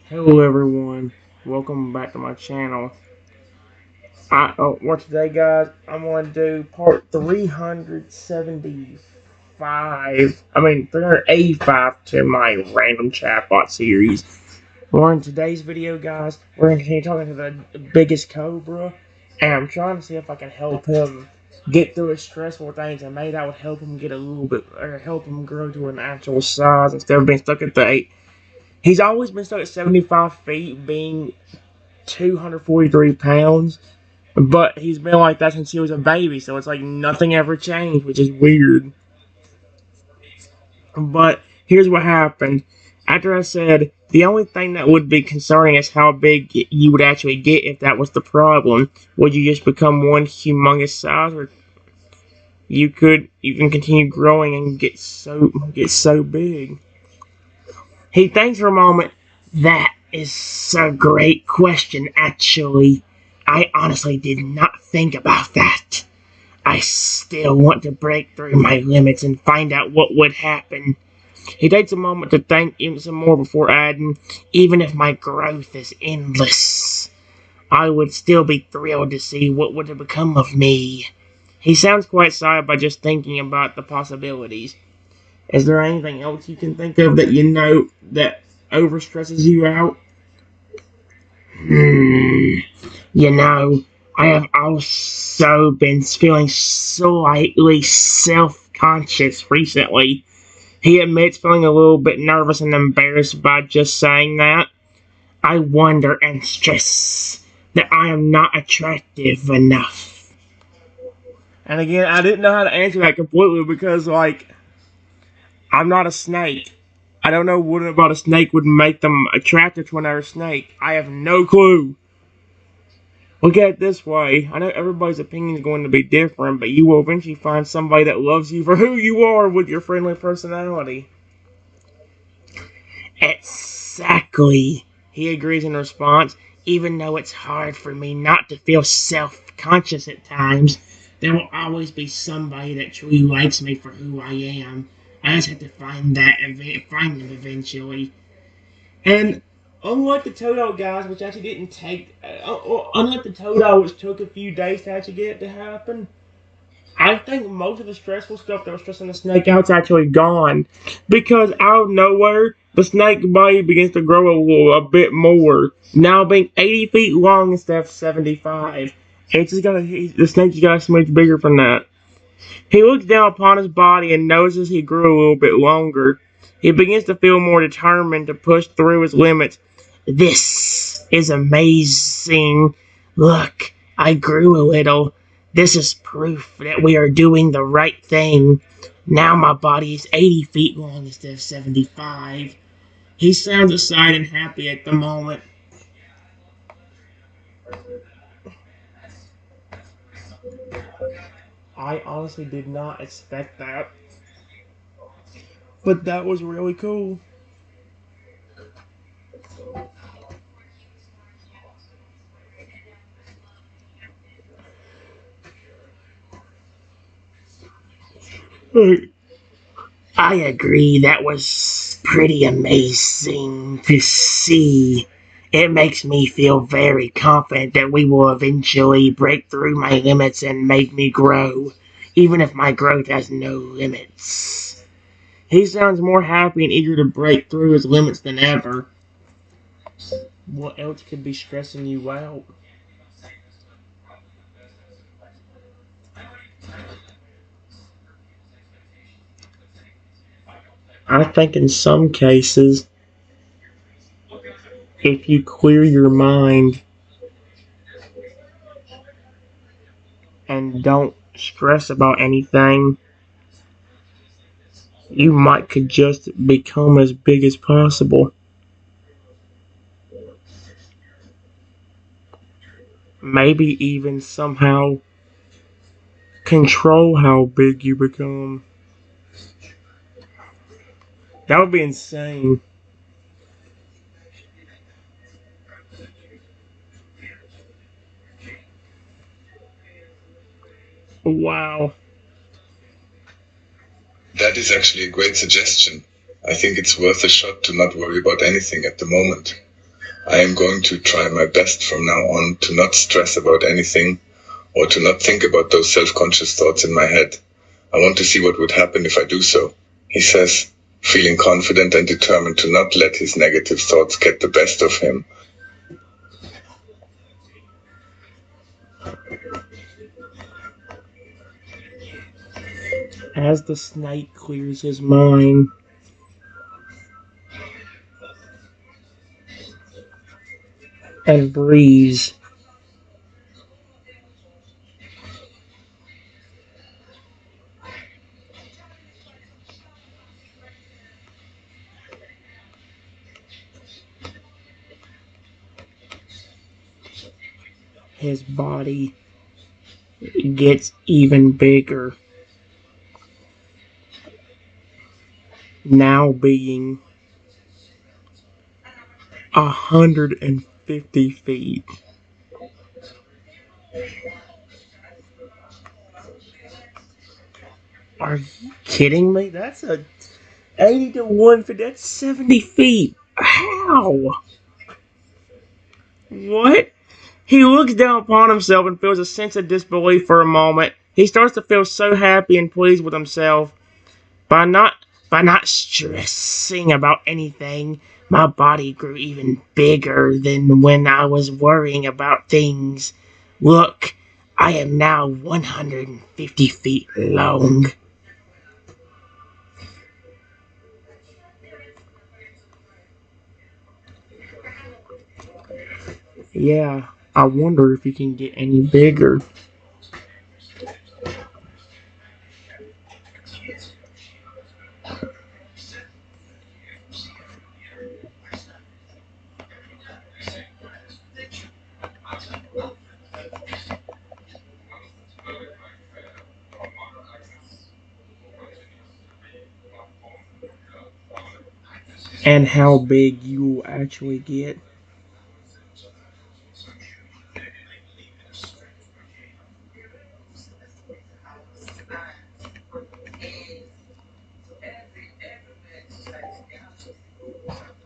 Hello everyone, welcome back to my channel. Well today guys, I'm going to do part 385 to my random chatbot series. Well, in today's video guys, we're going to continue talking to the Biggest Cobra, and I'm trying to see if I can help him get through his stressful things, and maybe that would help him get a little bit, or help him grow to an actual size instead of being stuck at the 8. He's always been stuck at 75 feet, being 243 pounds, but he's been like that since he was a baby, so it's like nothing ever changed, which is weird. But here's what happened. After I said, the only thing that would be concerning is how big you would actually get if that was the problem. Would you just become one humongous size, or you could even continue growing and get so big? He thinks for a moment. That is a great question, actually. I honestly did not think about that. I still want to break through my limits and find out what would happen. He takes a moment to think even some more before adding, even if my growth is endless, I would still be thrilled to see what would have become of me. He sounds quite sad by just thinking about the possibilities. Is there anything else you can think of that you know that overstresses you out? Hmm. You know, I have also been feeling slightly self-conscious recently. He admits feeling a little bit nervous and embarrassed by just saying that. I wonder and stress that I am not attractive enough. And again, I didn't know how to answer that completely because, like, I'm not a snake. I don't know what about a snake would make them attracted to another snake. I have no clue. Look at it this way. I know everybody's opinion is going to be different, but you will eventually find somebody that loves you for who you are with your friendly personality. Exactly. He agrees in response. Even though it's hard for me not to feel self-conscious at times, there will always be somebody that truly likes me for who I am. I just have to find find them eventually. And unlike the Toto guys, which actually didn't take, unlike the Toto, which took a few days to actually get it to happen, I think most of the stressful stuff that was stressing the snake out's actually gone. Because out of nowhere, the snake body begins to grow a bit more. Now being 80 feet long instead of 75. The snake just got a smidge bigger from that. He looks down upon his body and notices he grew a little bit longer. He begins to feel more determined to push through his limits. This is amazing. Look, I grew a little. This is proof that we are doing the right thing. Now my body is 80 feet long instead of 75. He sounds excited and happy at the moment. I honestly did not expect that, but that was really cool. I agree, that was pretty amazing to see. It makes me feel very confident that we will eventually break through my limits and make me grow, even if my growth has no limits. He sounds more happy and eager to break through his limits than ever. What else could be stressing you out? I think in some cases, if you clear your mind and don't stress about anything, you might could just become as big as possible. Maybe even somehow control how big you become. That would be insane. Wow. That is actually a great suggestion. I think it's worth a shot to not worry about anything at the moment. I am going to try my best from now on to not stress about anything or to not think about those self-conscious thoughts in my head. I want to see what would happen if I do so, he says, feeling confident and determined to not let his negative thoughts get the best of him. As the snake clears his mind, and breathes, his body gets even bigger, now being 150 feet. Are you kidding me? That's a 80 to 150. That's 70 feet. How? What? He looks down upon himself and feels a sense of disbelief for a moment. He starts to feel so happy and pleased with himself. By not by not stressing about anything, my body grew even bigger than when I was worrying about things. Look, I am now 150 feet long. Yeah, I wonder if he can get any bigger. And how big you will actually get.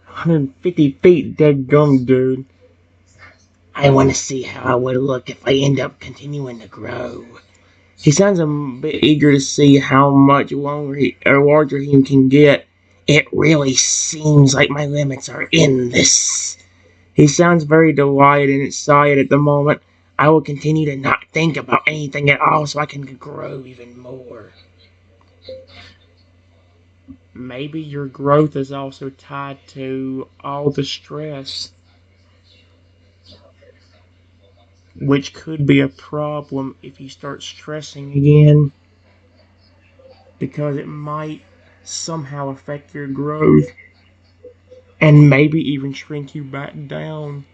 150 feet, dead gum, dude. I want to see how I would look if I end up continuing to grow. He sounds a bit eager to see how much larger he can get. It really seems like my limits are in this. He sounds very delighted and excited at the moment. I will continue to not think about anything at all so I can grow even more. Maybe your growth is also tied to all the stress, which could be a problem if you start stressing again, because it might somehow affect your growth and maybe even shrink you back down.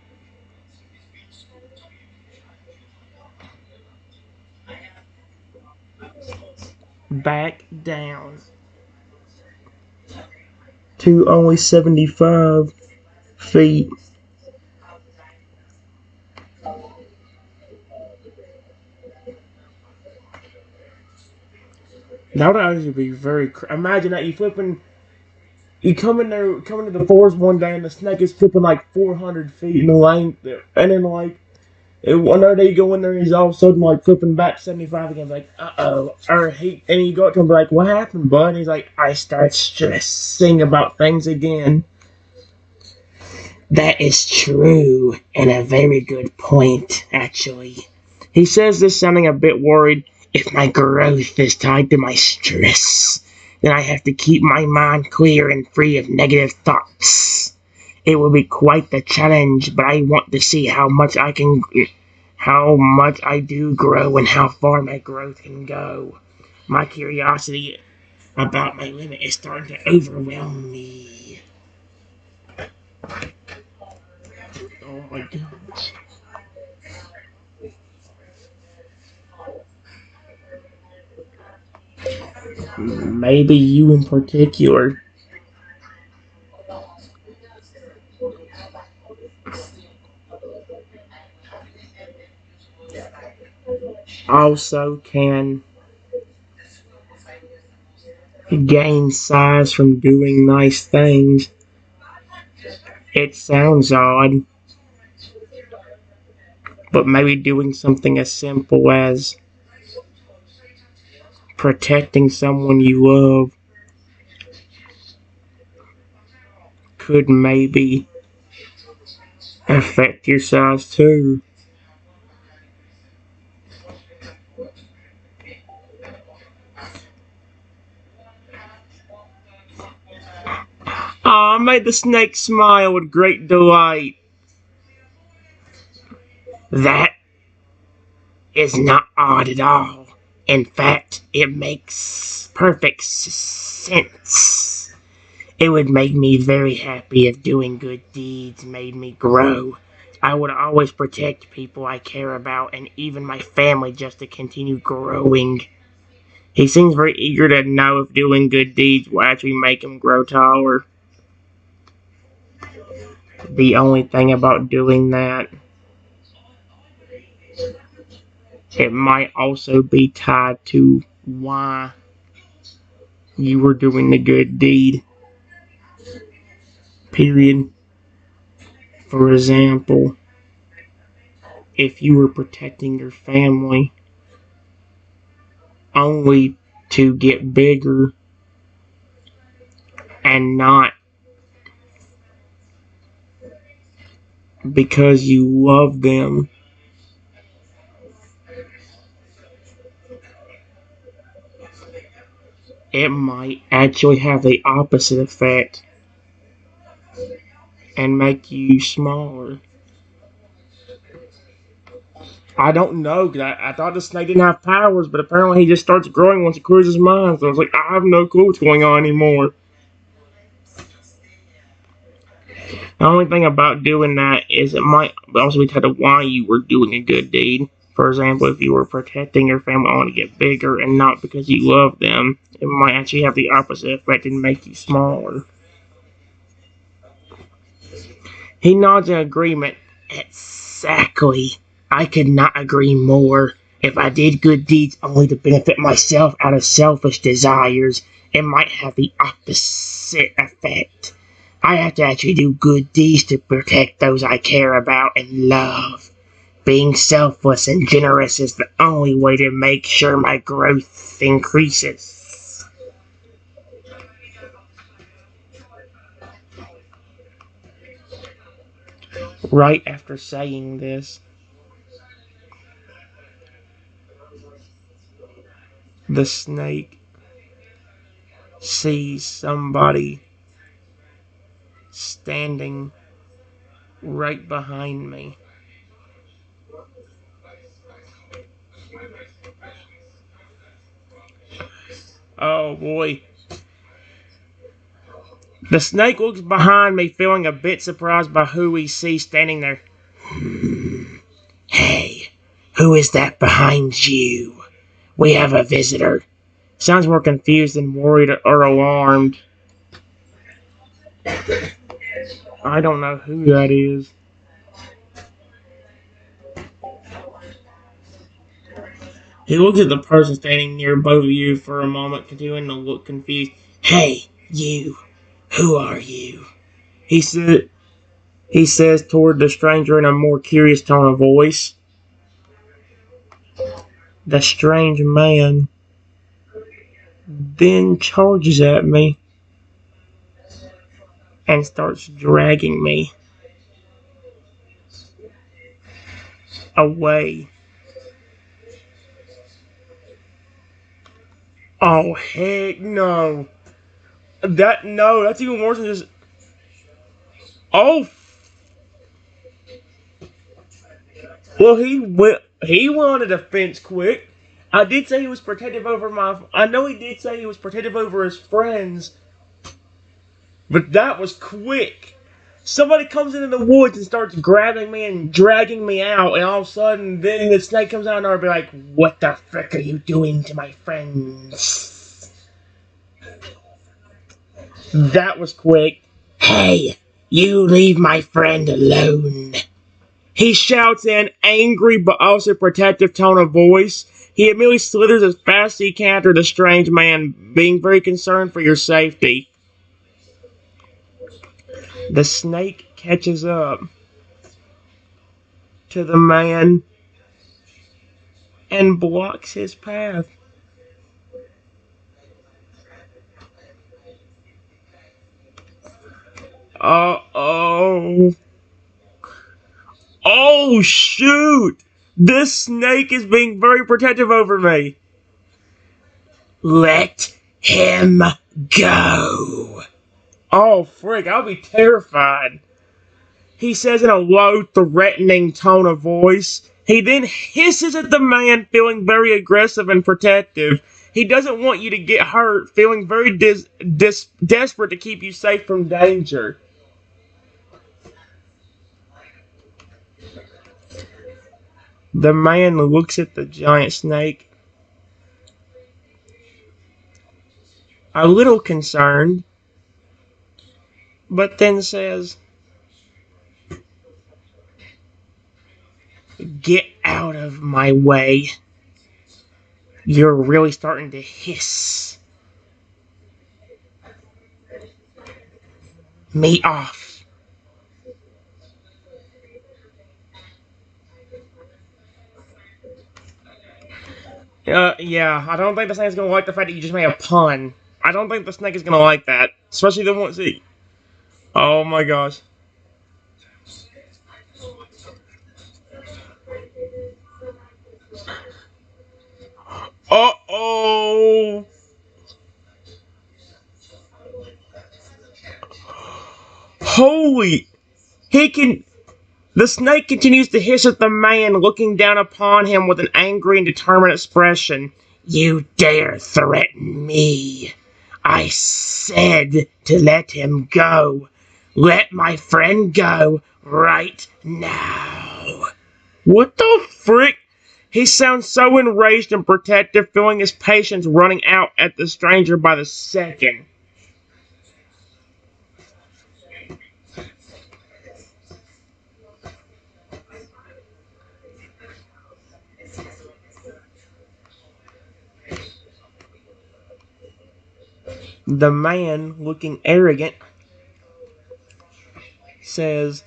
Back down to only 75 feet. That would actually be very. Imagine that you flipping. You coming to the forest one day, and the snake is flipping like 400 feet in length, and then like one day you go in there, and he's all of a sudden like flipping back 75 again, like or and you go up to him like, "What happened, bud?" And he's like, "I start stressing about things again." That is true, and a very good point, actually. He says this sounding a bit worried. If my growth is tied to my stress, then I have to keep my mind clear and free of negative thoughts. It will be quite the challenge, but I want to see how much I do grow and how far my growth can go. My curiosity about my limit is starting to overwhelm me. Oh my god. Maybe you in particular also can gain size from doing nice things. It sounds odd, but maybe doing something as simple as protecting someone you love could maybe affect your size too. I made the snake smile with great delight. That is not odd at all. In fact, it makes perfect sense. It would make me very happy if doing good deeds made me grow. I would always protect people I care about and even my family just to continue growing. He seems very eager to know if doing good deeds will actually make him grow taller. The only thing about doing that, it might also be tied to why you were doing the good deed. Period. For example, if you were protecting your family only to get bigger and not because you love them, it might actually have the opposite effect and make you smaller. I don't know, because I thought the snake didn't have powers, but apparently he just starts growing once he clears his mind. So I was like, I have no clue what's going on anymore. The only thing about doing that is it might also be tied to why you were doing a good deed. For example, if you were protecting your family on to get bigger and not because you love them, it might actually have the opposite effect and make you smaller. He nods in agreement. Exactly. I could not agree more. If I did good deeds only to benefit myself out of selfish desires, it might have the opposite effect. I have to actually do good deeds to protect those I care about and love. Being selfless and generous is the only way to make sure my growth increases. Right after saying this, the snake sees somebody standing right behind me. Oh boy. The snake looks behind me, feeling a bit surprised by who he sees standing there. Hey, who is that behind you? We have a visitor. Sounds more confused than worried or alarmed. I don't know who that is. He looks at the person standing near both of you for a moment, continuing to look confused. Hey, you. Who are you? He says toward the stranger in a more curious tone of voice. The strange man then charges at me and starts dragging me away. Oh, heck no. That's even worse than just. Oh, well, he went on the defense quick. I did say he was protective over I know he did say he was protective over his friends, but that was quick. Somebody comes into the woods and starts grabbing me and dragging me out, and all of a sudden, then the snake comes out and I'll be like, what the frick are you doing to my friends? That was quick. Hey, you leave my friend alone. He shouts in an angry but also protective tone of voice. He immediately slithers as fast as he can after the strange man, being very concerned for your safety. The snake catches up to the man and blocks his path. Uh-oh. Oh, shoot! This snake is being very protective over me. Let him go. Oh, frick, I'll be terrified. He says in a low, threatening tone of voice. He then hisses at the man, feeling very aggressive and protective. He doesn't want you to get hurt, feeling very desperate to keep you safe from danger. The man looks at the giant snake, a little concerned, but then says, "Get out of my way. You're really starting to hiss me off." Yeah, I don't think the snake's gonna like the fact that you just made a pun. I don't think the snake is gonna like that, especially the ones that. Oh my gosh. Uh-oh. Holy. He can. The snake continues to hiss at the man, looking down upon him with an angry and determined expression. You dare threaten me? I said to let him go. Let my friend go right now. What the frick? He sounds so enraged and protective, feeling his patience running out at the stranger by the second. The man, looking arrogant, says,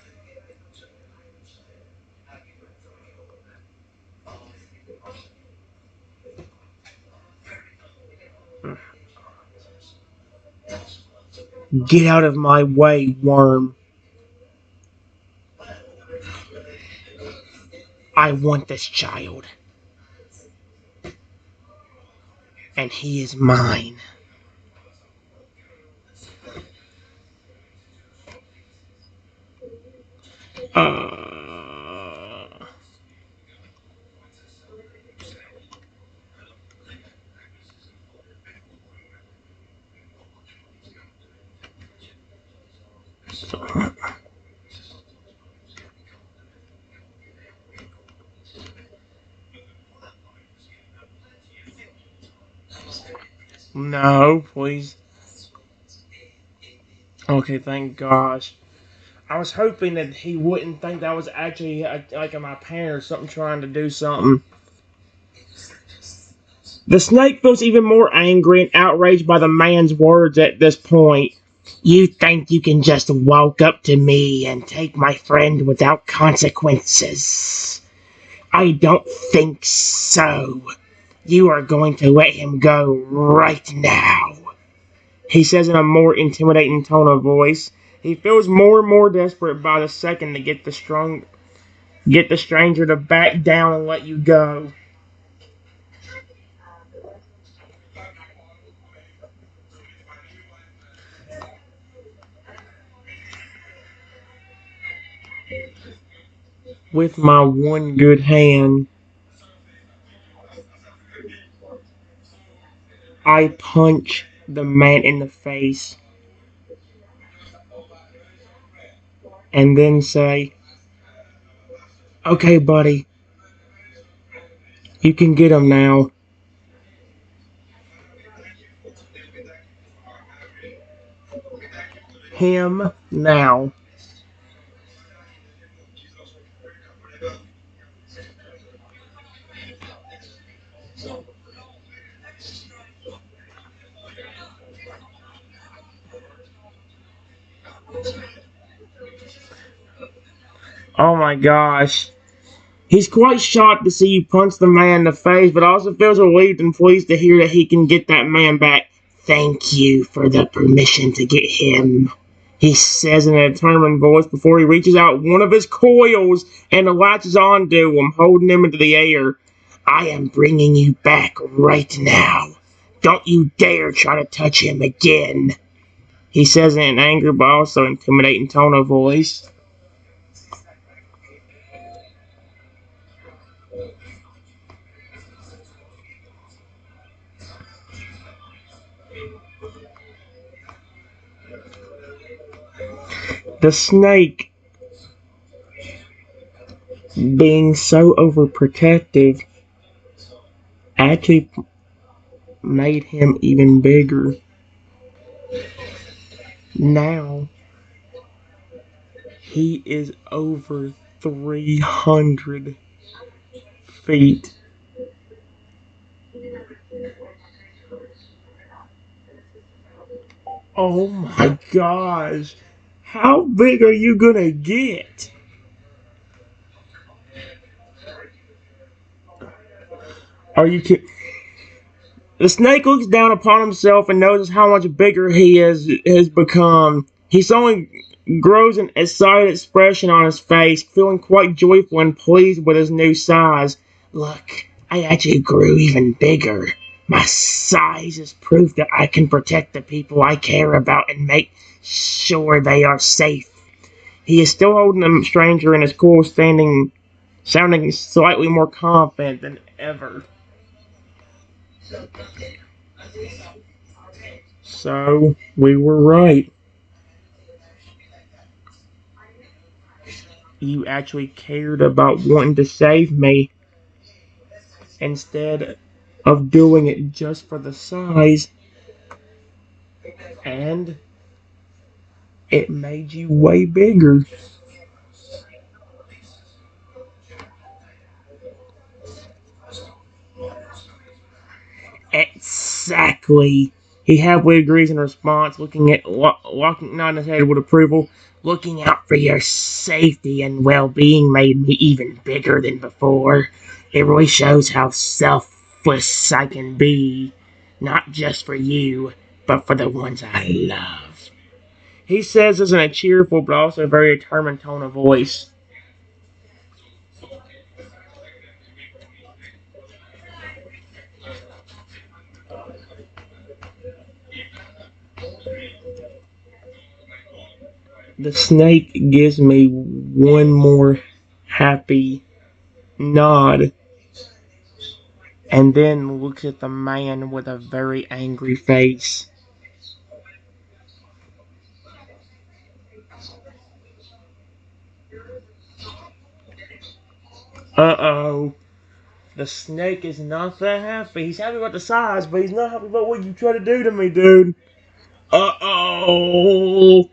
"Get out of my way, worm. I want this child, and he is mine." Uh, no, please. Okay, thank gosh. I was hoping that he wouldn't think that was actually like my parent or something trying to do something. The snake feels even more angry and outraged by the man's words at this point. You think you can just walk up to me and take my friend without consequences? I don't think so. You are going to let him go right now, he says in a more intimidating tone of voice. He feels more and more desperate by the second to get the stranger to back down and let you go. With my one good hand, I punch the man in the face and then say, "Okay, buddy, you can get him now." Him now. Oh my gosh. He's quite shocked to see you punch the man in the face, but also feels relieved and pleased to hear that he can get that man back. Thank you for the permission to get him, he says in a determined voice before he reaches out one of his coils and latches onto him, holding him into the air. I am bringing you back right now. Don't you dare try to touch him again, he says in an angry but also intimidating tone of voice. The snake, being so overprotective, actually made him even bigger. Now, he is over 300 feet. Oh my gosh. How big are you gonna get? Are you kidding? The snake looks down upon himself and notices how much bigger he has become. He suddenly grows an excited expression on his face, feeling quite joyful and pleased with his new size. Look, I actually grew even bigger. My size is proof that I can protect the people I care about and make sure they are safe. He is still holding the stranger in his cool, sounding slightly more confident than ever. So, we were right. You actually cared about wanting to save me instead of doing it just for the size, and it made you way bigger. Exactly. He happily agrees in response, locking nodding his head with approval. Looking out for your safety and well-being made me even bigger than before. It really shows how selfless I can be, not just for you, but for the ones I love. He says this in a cheerful but also very determined tone of voice. The snake gives me one more happy nod and then looks at the man with a very angry face. Uh-oh. The snake is not that happy. He's happy about the size, but he's not happy about what you try to do to me, dude. Uh-oh.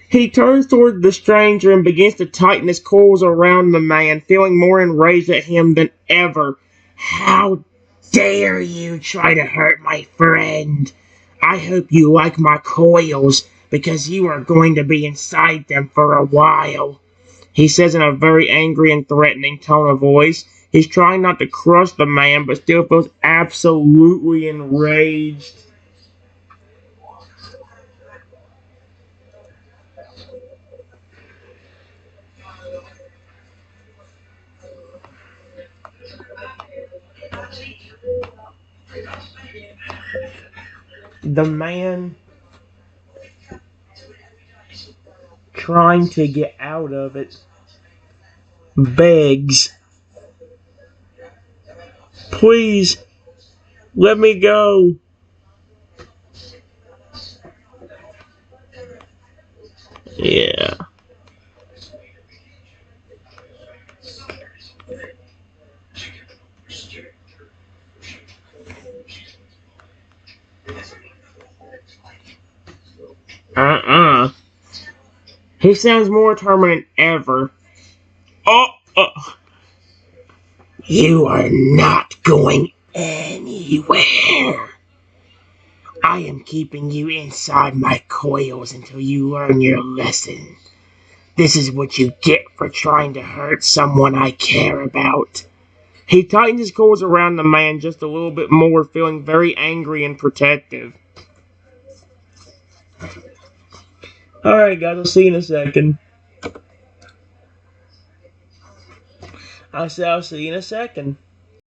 He turns toward the stranger and begins to tighten his coils around the man, feeling more enraged at him than ever. How dare you try to hurt my friend? I hope you like my coils, because you are going to be inside them for a while, he says in a very angry and threatening tone of voice. He's trying not to crush the man, but still feels absolutely enraged. The man, trying to get out of it, begs, please, let me go. Yeah. Uh-uh. He sounds more determined than ever. Oh, you are not going anywhere. I am keeping you inside my coils until you learn your lesson. This is what you get for trying to hurt someone I care about. He tightened his claws around the man just a little bit more, feeling very angry and protective. Alright guys, I'll see you in a second. I said I'll see you in a second.